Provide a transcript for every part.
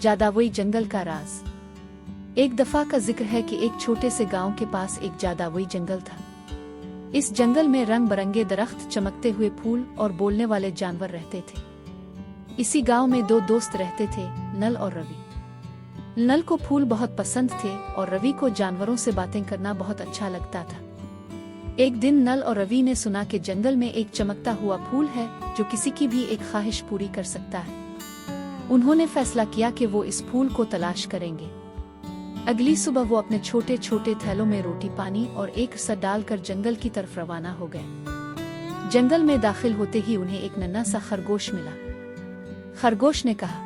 जादुई जंगल का राज। एक दफा का जिक्र है कि एक छोटे से गांव के पास एक जादुई जंगल था। इस जंगल में रंग बरंगे दरख्त, चमकते हुए फूल और बोलने वाले जानवर रहते थे। इसी गांव में दो दोस्त रहते थे, नल और रवि। नल को फूल बहुत पसंद थे और रवि को जानवरों से बातें करना बहुत अच्छा लगता था। एक दिन नल और रवि ने सुना कि जंगल में एक चमकता हुआ फूल है जो किसी की भी एक ख्वाहिश पूरी कर सकता है। उन्होंने फैसला किया कि वो इस फूल को तलाश करेंगे। अगली सुबह वो अपने छोटे छोटे थैलों में रोटी, पानी और एक रस्सा डालकर जंगल की तरफ रवाना हो गए। जंगल में दाखिल होते ही उन्हें एक नन्हा सा खरगोश मिला। खरगोश ने कहा,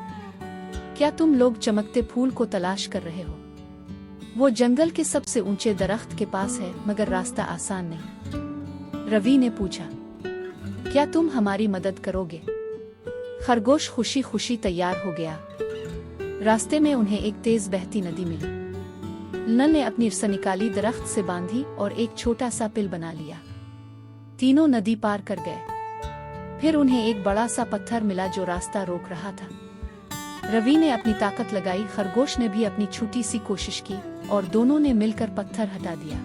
क्या तुम लोग चमकते फूल को तलाश कर रहे हो? वो जंगल के सबसे ऊंचे दरख्त के पास है, मगर रास्ता आसान नहीं। रवि ने पूछा, क्या तुम हमारी मदद करोगे? खरगोश खुशी खुशी तैयार हो गया। रास्ते में उन्हें एक तेज बहती नदी मिली। नल ने अपनी रस्सा निकाली, दरख्त से बांधी और एक छोटा सा पुल बना लिया। तीनों नदी पार कर गए। फिर उन्हें एक बड़ा सा पत्थर मिला जो रास्ता रोक रहा था। रवि ने अपनी ताकत लगाई, खरगोश ने भी अपनी छोटी सी कोशिश की और दोनों ने मिलकर पत्थर हटा दिया।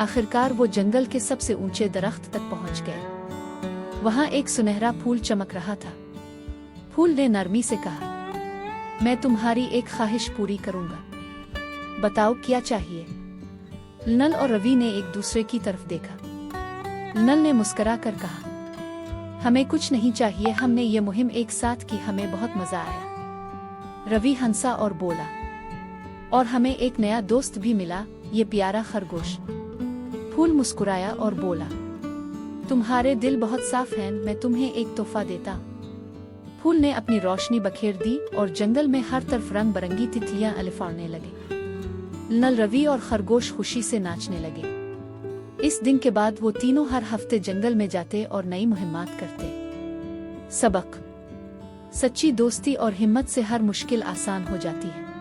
आखिरकार वो जंगल के सबसे ऊंचे दरख्त तक पहुंच गए। वहां एक सुनहरा फूल चमक रहा था। फूल ने नरमी से कहा, मैं तुम्हारी एक ख्वाहिश पूरी करूंगा। बताओ क्या चाहिए? नल और रवि ने एक दूसरे की तरफ देखा। नल ने मुस्कुरा कर कहा, हमें कुछ नहीं चाहिए, हमने ये मुहिम एक साथ की, हमें बहुत मजा आया। रवि हंसा और बोला, और हमें एक नया दोस्त भी मिला, ये प्यारा खरगोश। फूल मुस्कुराया और बोला, तुम्हारे दिल बहुत साफ हैं, मैं तुम्हें एक तोहफा देता। फूल ने अपनी रोशनी बखेर दी और जंगल में हर तरफ रंग बरंगी तितलियां अलिफाड़ने लगे। नल, रवि और खरगोश खुशी से नाचने लगे। इस दिन के बाद वो तीनों हर हफ्ते जंगल में जाते और नई मुहिम्मात करते। सबक: सच्ची दोस्ती और हिम्मत से हर मुश्किल आसान हो जाती है।